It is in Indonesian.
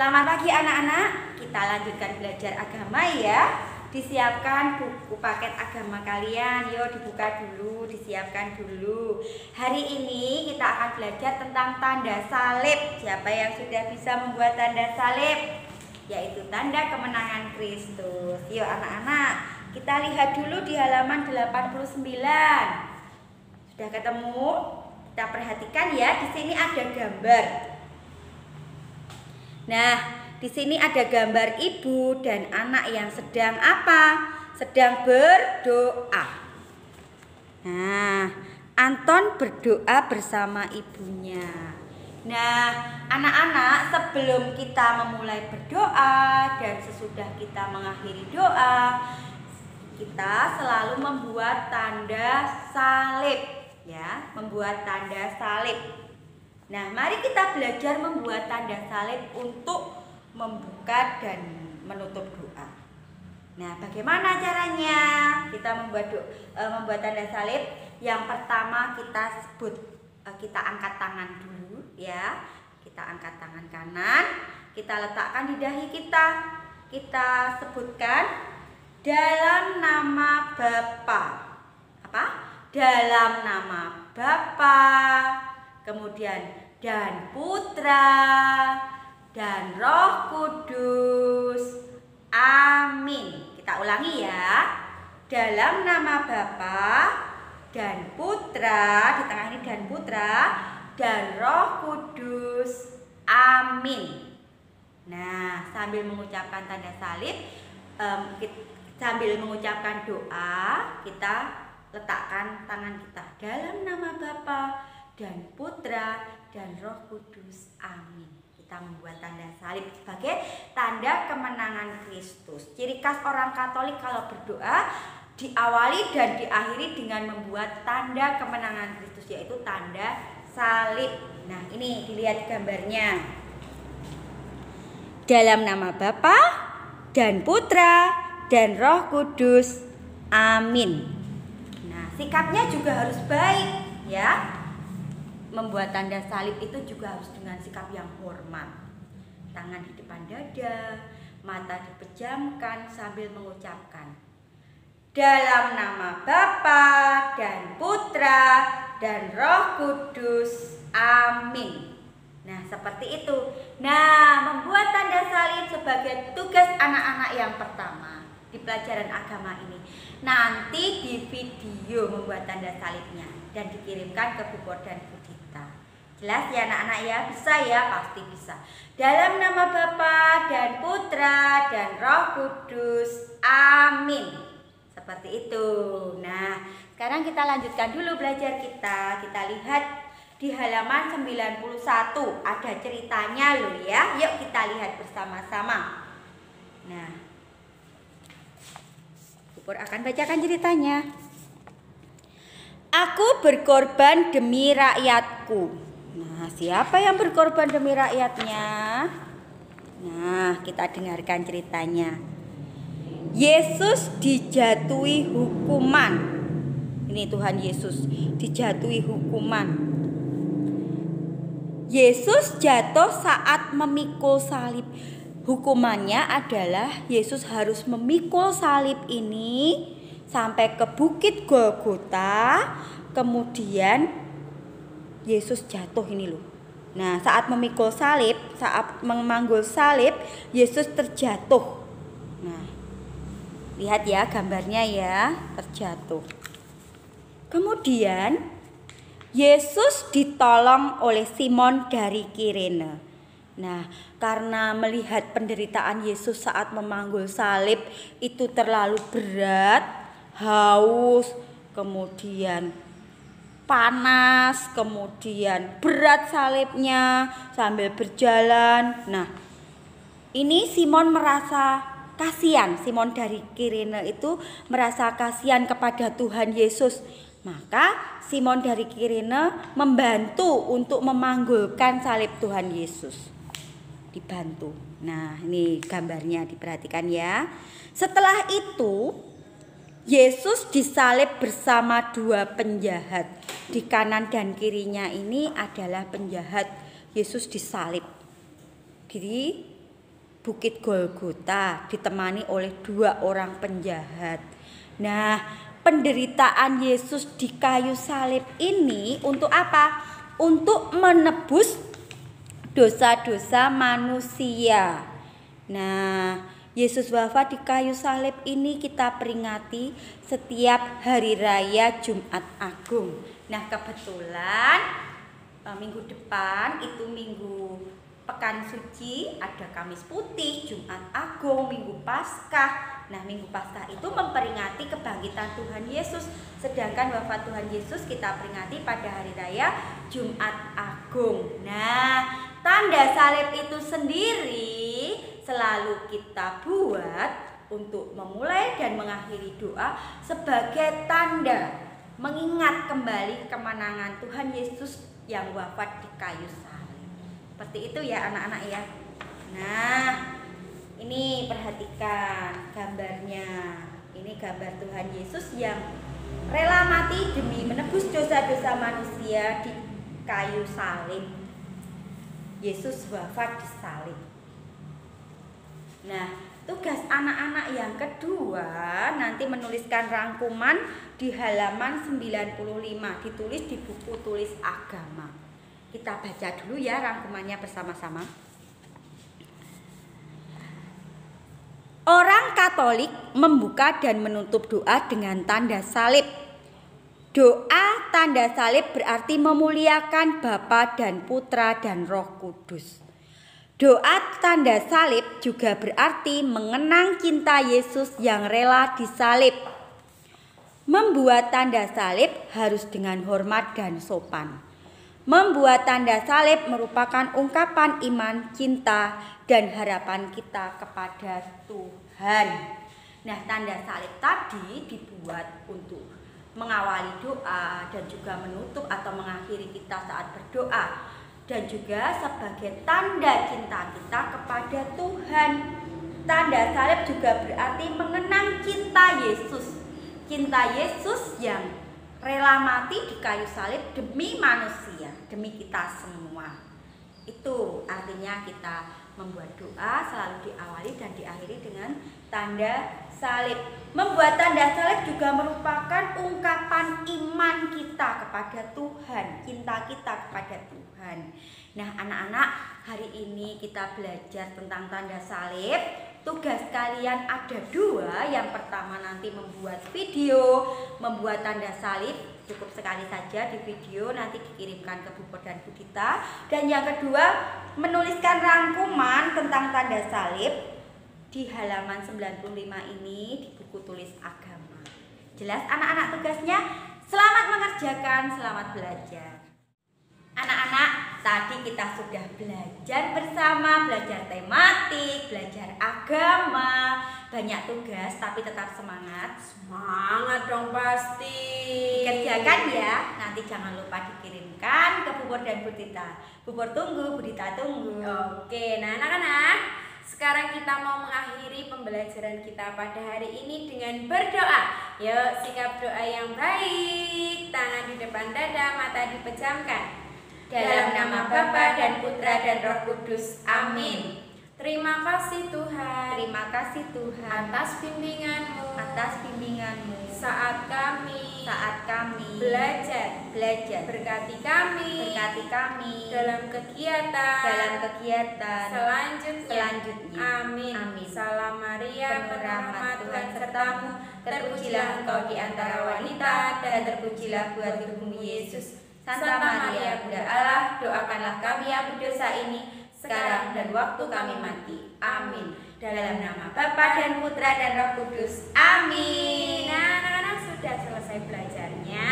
Selamat pagi anak-anak. Kita lanjutkan belajar agama ya. Disiapkan buku paket agama kalian. Yuk dibuka dulu, disiapkan dulu. Hari ini kita akan belajar tentang tanda salib. Siapa yang sudah bisa membuat tanda salib? Yaitu tanda kemenangan Kristus. Yuk anak-anak, kita lihat dulu di halaman 89. Sudah ketemu? Kita perhatikan ya, di sini ada gambar. Nah, di sini ada gambar ibu dan anak yang sedang apa? Sedang berdoa. Nah, Anton berdoa bersama ibunya. Nah, anak-anak, sebelum kita memulai berdoa dan sesudah kita mengakhiri doa, kita selalu membuat tanda salib, ya, membuat tanda salib. Nah, mari kita belajar membuat tanda salib untuk membuka dan menutup doa. Nah, bagaimana caranya kita membuat tanda salib? Yang pertama kita angkat tangan dulu, ya. Kita angkat tangan kanan, kita letakkan di dahi kita. Kita sebutkan dalam nama Bapa. Apa? Dalam nama Bapa. Kemudian dan Putra dan Roh Kudus. Amin. Kita ulangi ya. Dalam nama Bapa dan Putra, di tengah ini dan Putra dan Roh Kudus. Amin. Nah, sambil mengucapkan tanda salib, sambil mengucapkan doa, kita letakkan tangan kita dalam nama Bapa dan Putra dan Roh Kudus. Amin. Kita membuat tanda salib sebagai tanda kemenangan Kristus. Ciri khas orang Katolik kalau berdoa diawali dan diakhiri dengan membuat tanda kemenangan Kristus, yaitu tanda salib. Nah, ini dilihat gambarnya. Dalam nama Bapa dan Putra dan Roh Kudus. Amin. Nah, sikapnya juga harus baik, ya. Membuat tanda salib itu juga harus dengan sikap yang hormat. Tangan di depan dada, mata dipejamkan sambil mengucapkan dalam nama Bapa dan Putra dan Roh Kudus. Amin. Nah, seperti itu. Nah, membuat tanda salib sebagai tugas anak-anak yang pertama di pelajaran agama ini. Nanti di video membuat tanda salibnya dan dikirimkan ke Bu Por dan Bu Dita. Jelas ya anak-anak ya? Bisa ya? Pasti bisa. Dalam nama Bapa dan Putra dan Roh Kudus. Amin. Seperti itu. Nah, sekarang kita lanjutkan dulu belajar kita. Kita lihat di halaman 91. Ada ceritanya loh ya. Yuk kita lihat bersama-sama. Nah, Bu Por akan bacakan ceritanya. Aku berkorban demi rakyatku. Nah, siapa yang berkorban demi rakyatnya? Nah, kita dengarkan ceritanya. Yesus dijatuhi hukuman. Ini Tuhan Yesus dijatuhi hukuman. Yesus jatuh saat memikul salib. Hukumannya adalah Yesus harus memikul salib ini sampai ke Bukit Golgota. Kemudian Yesus jatuh ini loh. Nah, saat memikul salib, saat memanggul salib, Yesus terjatuh. Nah, lihat ya gambarnya ya, terjatuh. Kemudian Yesus ditolong oleh Simon dari Kirene. Nah, karena melihat penderitaan Yesus saat memanggul salib itu terlalu berat, haus, kemudian panas, kemudian berat salibnya sambil berjalan. Nah, ini Simon merasa kasihan. Simon dari Kirene itu merasa kasihan kepada Tuhan Yesus. Maka Simon dari Kirene membantu untuk memanggulkan salib Tuhan Yesus. Dibantu. Nah, ini gambarnya diperhatikan ya. Setelah itu Yesus disalib bersama dua penjahat. Di kanan dan kirinya ini adalah penjahat. Yesus disalib. Di Bukit Golgota ditemani oleh 2 orang penjahat. Nah, penderitaan Yesus di kayu salib ini untuk apa? Untuk menebus dosa-dosa manusia. Nah, Yesus wafat di kayu salib ini kita peringati setiap hari raya Jumat Agung. Nah, kebetulan minggu depan itu minggu Pekan Suci, ada Kamis Putih, Jumat Agung, Minggu Paskah. Nah, Minggu Paskah itu memperingati kebangkitan Tuhan Yesus. Sedangkan wafat Tuhan Yesus kita peringati pada hari raya Jumat Agung. Nah, tanda salib itu sendiri selalu kita buat untuk memulai dan mengakhiri doa sebagai tanda mengingat kembali kemenangan Tuhan Yesus yang wafat di kayu salib. Seperti itu ya anak-anak ya. Nah, ini perhatikan gambarnya. Ini gambar Tuhan Yesus yang rela mati demi menebus dosa-dosa manusia di kayu salib. Yesus wafat di salib. Nah, tugas anak-anak yang kedua nanti menuliskan rangkuman di halaman 95, ditulis di buku tulis agama. Kita baca dulu ya rangkumannya bersama-sama. Orang Katolik membuka dan menutup doa dengan tanda salib. Doa tanda salib berarti memuliakan Bapa dan Putra dan Roh Kudus. Doa tanda salib juga berarti mengenang cinta Yesus yang rela disalib. Membuat tanda salib harus dengan hormat dan sopan. Membuat tanda salib merupakan ungkapan iman, cinta, dan harapan kita kepada Tuhan. Nah, tanda salib tadi dibuat untuk mengawali doa dan juga menutup atau mengakhiri kita saat berdoa. Dan juga sebagai tanda cinta kita kepada Tuhan. Tanda salib juga berarti mengenang cinta Yesus. Cinta Yesus yang rela mati di kayu salib demi manusia, demi kita semua. Itu artinya kita membuat doa selalu diawali dan diakhiri dengan tanda salib. Membuat tanda salib juga merupakan ungkapan iman kita kepada Tuhan, cinta kita kepada Tuhan. Nah, anak-anak, hari ini kita belajar tentang tanda salib. Tugas kalian ada 2. Yang pertama nanti membuat video, membuat tanda salib. Cukup sekali saja di video, nanti dikirimkan ke Bu Por dan Bu Dita. Dan yang kedua, menuliskan rangkuman tentang tanda salib di halaman 95 ini di buku tulis agama. Jelas anak-anak tugasnya? Selamat mengerjakan, selamat belajar. Anak-anak, tadi kita sudah belajar bersama, belajar tematik, belajar agama, banyak tugas tapi tetap semangat. Semangat dong pasti. Dikerjakan ya, nanti jangan lupa dikirimkan ke Bu Por dan Bu Dita. Bu Por tunggu, Bu Dita tunggu. Oke, nah anak-anak, sekarang kita mau mengakhiri pembelajaran kita pada hari ini dengan berdoa. Yuk, sikap doa yang baik, tangan di depan dada, mata dipejamkan. Dalam nama Bapa dan Putra dan Roh Kudus. Amin. Terima kasih Tuhan. Terima kasih Tuhan atas bimbingan-Mu. atas bimbingan-Mu Saat kami belajar. Berkati kami dalam kegiatan selanjutnya. Amin. Salam Maria, penuh rahmat Tuhan sertamu. Terpujilah engkau di antara wanita dan terpujilah buah tubuhmu Yesus. Santa Maria, Bunda Allah, doakanlah kami yang berdosa ini sekarang dan waktu kami mati. Amin. Dalam nama Bapa dan Putra dan Roh Kudus. Amin. Nah, anak-anak sudah selesai belajarnya.